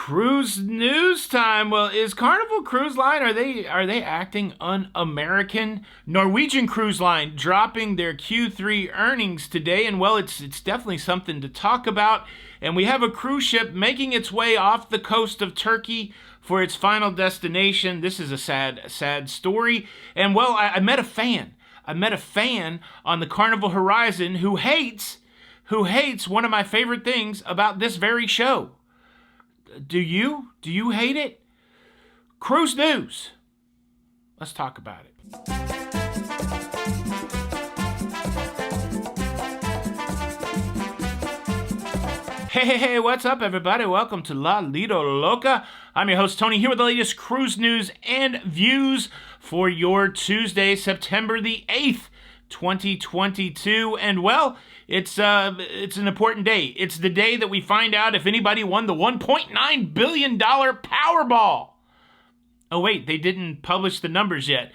Cruise news time. Well, is Carnival Cruise Line, are they acting un-American? Norwegian Cruise Line dropping their Q3 earnings today, and well, it's definitely something to talk about. And we have a cruise ship making its way off the coast of Turkey for its final destination. This is a sad story. And well, I met a fan. I met a fan on the Carnival Horizon who hates one of my favorite things about this very show. Do you? Do you hate it? Cruise news. Let's talk about it. Hey, what's up, everybody? Welcome to La Lido Loca. I'm your host, Tony, here with the latest cruise news and views for your Tuesday, September the 8th, 2022. And well, it's an important day. It's the day that we find out if anybody won the $1.9 billion Powerball. Oh wait, they didn't publish the numbers yet.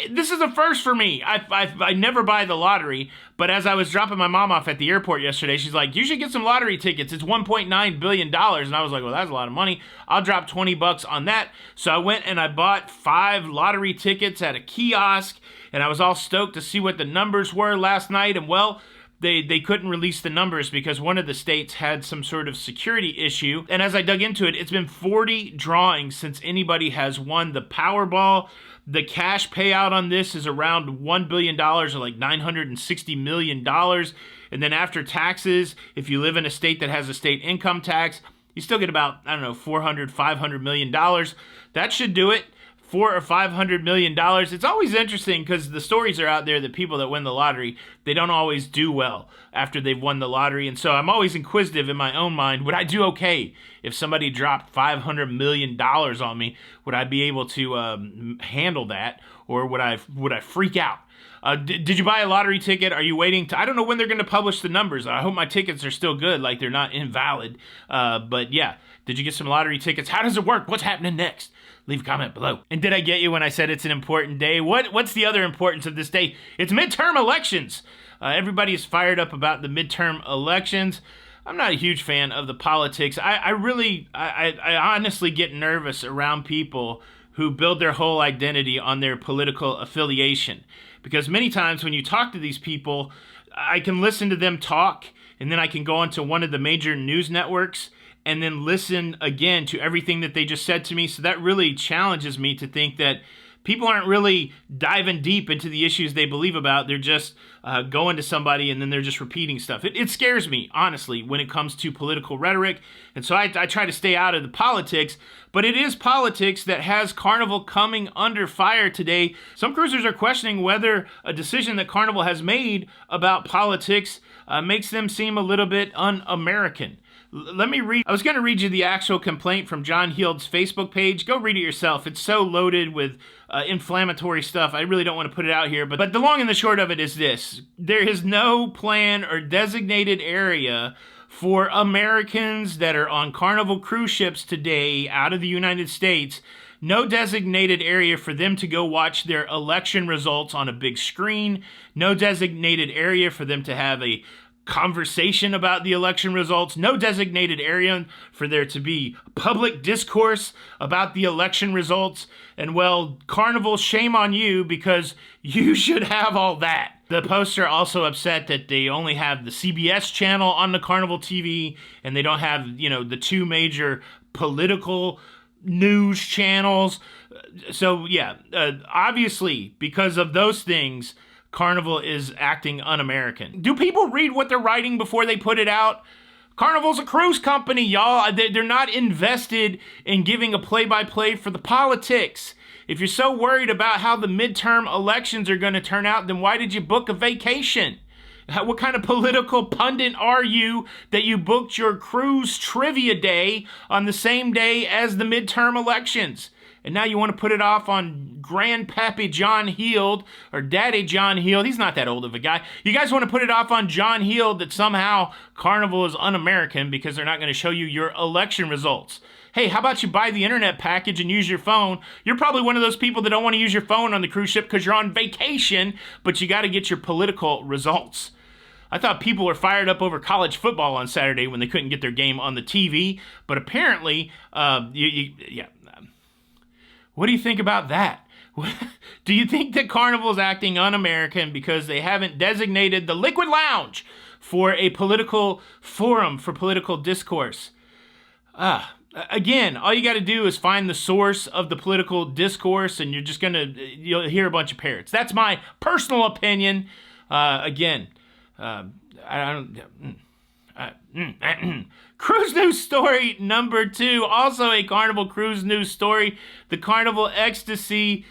This is a first for me. I never buy the lottery, but as I was dropping my mom off at the airport yesterday, she's like, you should get some lottery tickets. It's $1.9 billion. And I was like, well, that's a lot of money. I'll drop $20 on that. So I went and I bought 5 lottery tickets at a kiosk, and I was all stoked to see what the numbers were last night. And well, they couldn't release the numbers because one of the states had some sort of security issue. And as I dug into it, it's been 40 drawings since anybody has won the Powerball. The cash payout on this is around $1 billion, or like $960 million. And then after taxes, if you live in a state that has a state income tax, you still get about, $400-500 million. That should do it. $400 or $500 million. It's always interesting because the stories are out there that people that win the lottery, they don't always do well after they've won the lottery. And so I'm always inquisitive in my own mind. Would I do okay if somebody dropped $500 million on me? Would I be able to handle that, or would I freak out? Did you buy a lottery ticket? Are you waiting I don't know when they're going to publish the numbers. I hope my tickets are still good, like they're not invalid. But yeah, did you get some lottery tickets? How does it work? What's happening next? Leave a comment below. And did I get you when I said it's an important day? What's the other importance of this day? It's midterm elections. Everybody is fired up about the midterm elections. I'm not a huge fan of the politics. I honestly get nervous around people who build their whole identity on their political affiliation. Because many times when you talk to these people, I can listen to them talk, and then I can go onto one of the major news networks and then listen again to everything that they just said to me. So that really challenges me to think that people aren't really diving deep into the issues they believe about. They're just going to somebody and then they're just repeating stuff. It scares me, honestly, when it comes to political rhetoric. And so I try to stay out of the politics. But it is politics that has Carnival coming under fire today. Some cruisers are questioning whether a decision that Carnival has made about politics makes them seem a little bit un-American. Let me read. I was going to read you the actual complaint from John Heald's Facebook page. Go read it yourself. It's so loaded with inflammatory stuff. I really don't want to put it out here. But the long and the short of it is this. There is no plan or designated area for Americans that are on Carnival cruise ships today out of the United States. No designated area for them to go watch their election results on a big screen. No designated area for them to have a conversation about the election results. No designated area for there to be public discourse about the election results. And well, Carnival, shame on you, because you should have all that. The posts are also upset that they only have the CBS channel on the Carnival TV, and they don't have, the 2 major political news channels. So yeah, obviously, because of those things, Carnival is acting un-American. Do people read what they're writing before they put it out? Carnival's a cruise company, y'all. They're not invested in giving a play-by-play for the politics. If you're so worried about how the midterm elections are going to turn out, then why did you book a vacation? What kind of political pundit are you that you booked your cruise trivia day on the same day as the midterm elections? And now you want to put it off on Grandpappy John Heald, or Daddy John Heald. He's not that old of a guy. You guys want to put it off on John Heald that somehow Carnival is un-American because they're not going to show you your election results. Hey, how about you buy the internet package and use your phone? You're probably one of those people that don't want to use your phone on the cruise ship because you're on vacation, but you got to get your political results. I thought people were fired up over college football on Saturday when they couldn't get their game on the TV, but apparently, yeah. What do you think about that? Do you think that Carnival's acting un-American because they haven't designated the Liquid Lounge for a political forum for political discourse? Again, all you got to do is find the source of the political discourse, and you'll hear a bunch of parrots. That's my personal opinion. Cruise news story number 2, also a Carnival cruise news story. The Carnival Ecstasy,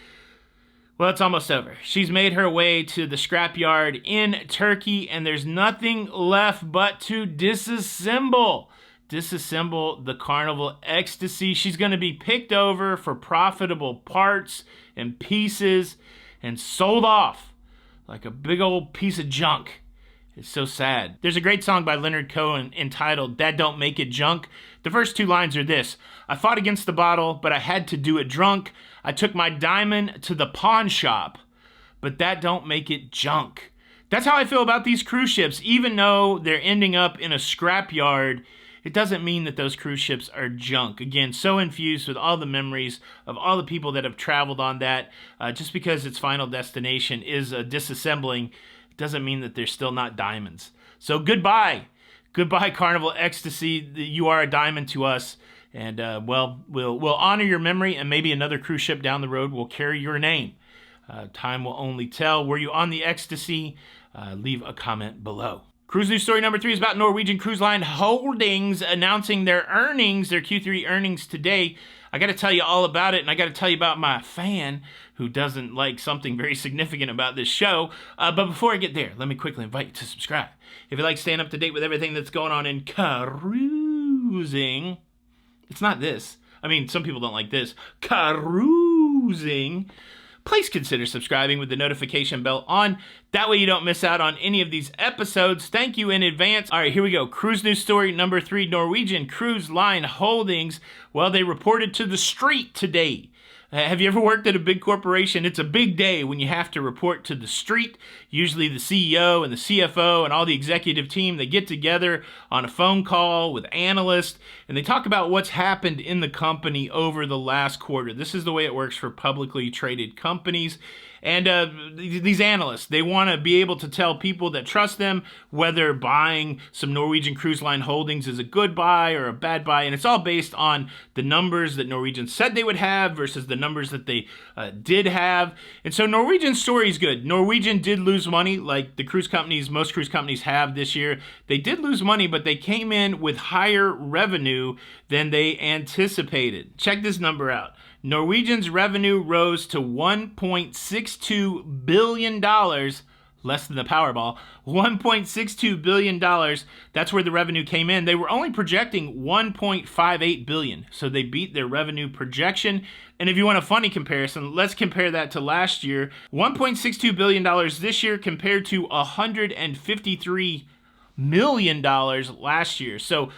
well, it's almost over. She's made her way to the scrapyard in Turkey, and there's nothing left but to disassemble the Carnival Ecstasy. She's going to be picked over for profitable parts and pieces and sold off like a big old piece of junk. It's so sad. There's a great song by Leonard Cohen entitled "That Don't Make It Junk." The first 2 lines are this: I fought against the bottle, but I had to do it drunk. I took my diamond to the pawn shop, but that don't make it junk. That's how I feel about these cruise ships. Even though they're ending up in a scrapyard, it doesn't mean that those cruise ships are junk. Again, so infused with all the memories of all the people that have traveled on that. Just because its final destination is disassembling doesn't mean that they're still not diamonds. So goodbye Carnival Ecstasy. You are a diamond to us, and we'll honor your memory, and maybe another cruise ship down the road will carry your name. Time will only tell. Were you on the Ecstasy? Leave a comment below. Cruise news story number 3 is about Norwegian Cruise Line Holdings announcing their Q3 earnings today. I got to tell you all about it, and I got to tell you about my fan who doesn't like something very significant about this show. But before I get there, let me quickly invite you to subscribe. If you like staying up to date with everything that's going on in cruising, it's not this. I mean, some people don't like this. Cruising. Please consider subscribing with the notification bell on. That way you don't miss out on any of these episodes. Thank you in advance. All right, here we go. Cruise news story number 3, Norwegian Cruise Line Holdings. Well, they reported to the street today. Have you ever worked at a big corporation? It's a big day when you have to report to the street. Usually the CEO and the CFO and all the executive team, they get together on a phone call with analysts, and they talk about what's happened in the company over the last quarter. This is the way it works for publicly traded companies. And these analysts, they want to be able to tell people that trust them whether buying some Norwegian Cruise Line Holdings is a good buy or a bad buy. And it's all based on the numbers that Norwegian said they would have versus the numbers that they did have. And so Norwegian's story is good. Norwegian did lose money like the cruise companies, most cruise companies have this year. They did lose money, but they came in with higher revenue than they anticipated. Check this number out. Norwegian's revenue rose to $1.62 billion, less than the Powerball, $1.62 billion. That's where the revenue came in. They were only projecting $1.58 billion, so they beat their revenue projection. And if you want a funny comparison, let's compare that to last year. $1.62 billion this year compared to $153 million last year. So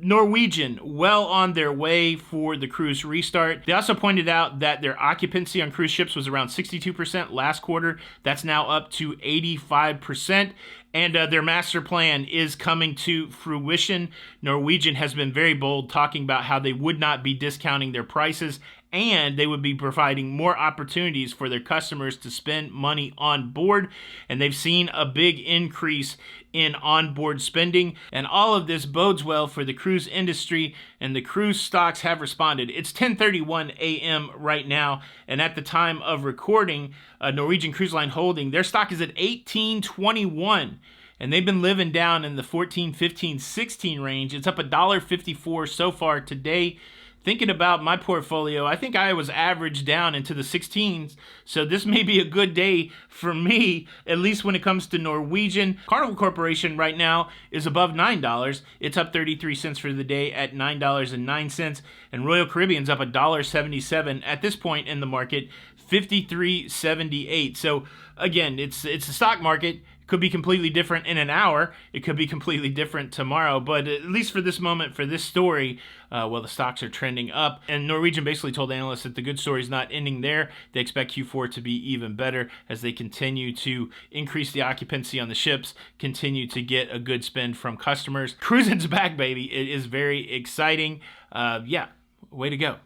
Norwegian, well on their way for the cruise restart. They also pointed out that their occupancy on cruise ships was around 62% last quarter. That's now up to 85%. And their master plan is coming to fruition. Norwegian has been very bold, talking about how they would not be discounting their prices, and they would be providing more opportunities for their customers to spend money on board. And they've seen a big increase in onboard spending. And all of this bodes well for the cruise industry, and the cruise stocks have responded. It's 10:31 a.m. right now, and at the time of recording, Norwegian Cruise Line Holding, their stock is at $18.21. And they've been living down in the 14, 15, 16 range. It's up $1.54 so far today. Thinking about my portfolio, I think I was averaged down into the 16s, so this may be a good day for me, at least when it comes to Norwegian. Carnival Corporation right now is above $9. It's up 33 cents for the day at $9.09, and Royal Caribbean's up $1.77 at this point in the market, 53.78. So again, it's a stock market. Could be completely different in an hour. It could be completely different tomorrow. But at least for this moment, for this story, well, the stocks are trending up. And Norwegian basically told analysts that the good story is not ending there. They expect Q4 to be even better as they continue to increase the occupancy on the ships, continue to get a good spend from customers. Cruising's back, baby. It is very exciting. Yeah, way to go.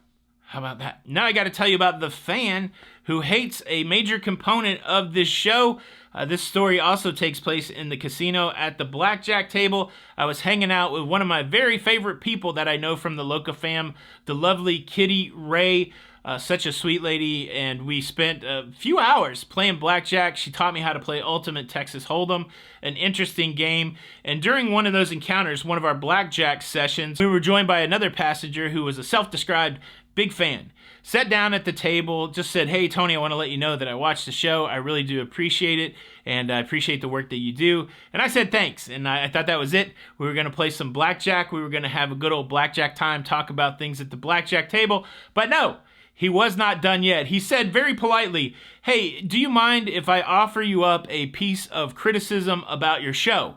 How about that? Now I got to tell you about the fan who hates a major component of this show. This story also takes place in the casino at the blackjack table. I was hanging out with one of my very favorite people that I know from the locafam, the lovely Kitty Ray. Such a sweet lady, and we spent a few hours playing blackjack. She taught me how to play Ultimate Texas Hold'em, an interesting game. And during one of those encounters, one of our blackjack sessions, we were joined by another passenger who was a self-described big fan. Sat down at the table, just said, "Hey, Tony, I want to let you know that I watched the show. I really do appreciate it, and I appreciate the work that you do." And I said thanks, and I thought that was it. We were going to play some blackjack. We were going to have a good old blackjack time, talk about things at the blackjack table. But no, he was not done yet. He said very politely, "Hey, do you mind if I offer you up a piece of criticism about your show?"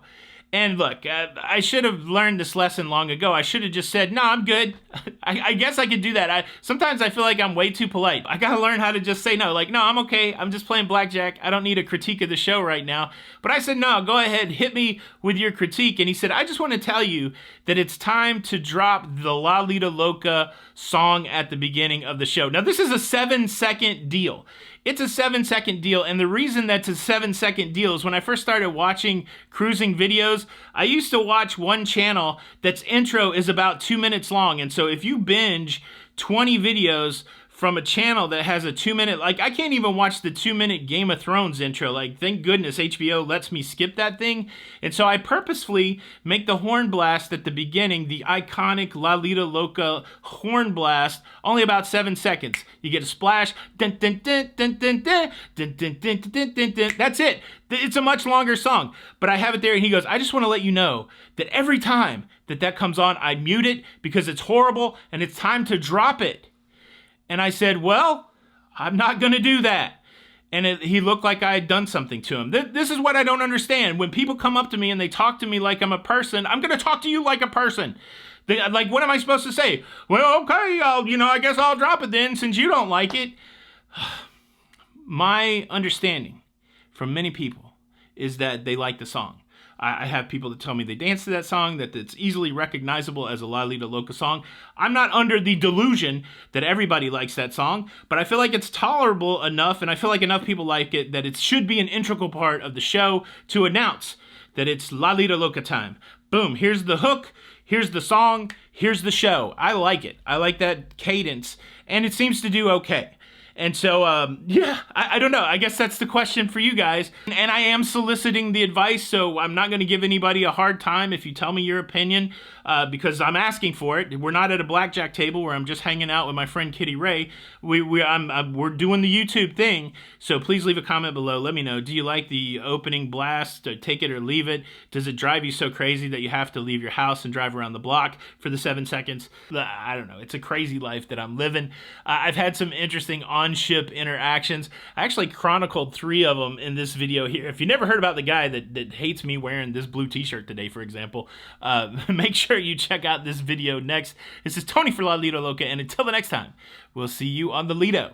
And look, I should have learned this lesson long ago. I should have just said, "No, I'm good." I guess I could do that. Sometimes I feel like I'm way too polite. I gotta learn how to just say no. Like, "No, I'm okay. I'm just playing blackjack. I don't need a critique of the show right now." But I said, "No, go ahead. Hit me with your critique." And he said, "I just want to tell you that it's time to drop the La Lita Loca song at the beginning of the show." Now, this is a 7-second deal. It's a 7-second deal, and the reason that's a 7-second deal is when I first started watching cruising videos, I used to watch one channel that's intro is about 2 minutes long, and so if you binge 20 videos from a channel that has a 2-minute, like I can't even watch the 2-minute Game of Thrones intro, like thank goodness HBO lets me skip that thing, and so I purposefully make the horn blast at the beginning, the iconic La Lita Loca horn blast, only about 7 seconds. You get a splash, dun, dun, dun, dun, dun, dun, dun, dun, dun, dun, dun, dun. That's it. It's a much longer song, but I have it there, and he goes, "I just want to let you know that every time that comes on, I mute it because it's horrible, and it's time to drop it." And I said, "Well, I'm not going to do that." And he looked like I had done something to him. This is what I don't understand. When people come up to me and they talk to me like I'm a person, I'm going to talk to you like a person. Like, what am I supposed to say? "Well, okay, I guess I'll drop it then since you don't like it." My understanding from many people is that they like the song. I have people that tell me they dance to that song, that it's easily recognizable as a La Lita Loca song. I'm not under the delusion that everybody likes that song, but I feel like it's tolerable enough, and I feel like enough people like it, that it should be an integral part of the show to announce that it's La Lita Loca time. Boom, here's the hook, here's the song, here's the show. I like it. I like that cadence, and it seems to do okay. And so, yeah, I don't know. I guess that's the question for you guys. And I am soliciting the advice, so I'm not going to give anybody a hard time if you tell me your opinion, because I'm asking for it. We're not at a blackjack table where I'm just hanging out with my friend Kitty Ray. We're doing the YouTube thing, so please leave a comment below. Let me know. Do you like the opening blast? Take it or leave it? Does it drive you so crazy that you have to leave your house and drive around the block for the 7 seconds? I don't know. It's a crazy life that I'm living. I've had some interesting on-ship interactions. I actually chronicled 3 of them in this video here. If you never heard about the guy that hates me wearing this blue t-shirt today, for example, make sure you check out this video next. This is Tony for La Lita Loca, and until the next time, we'll see you on the Lido.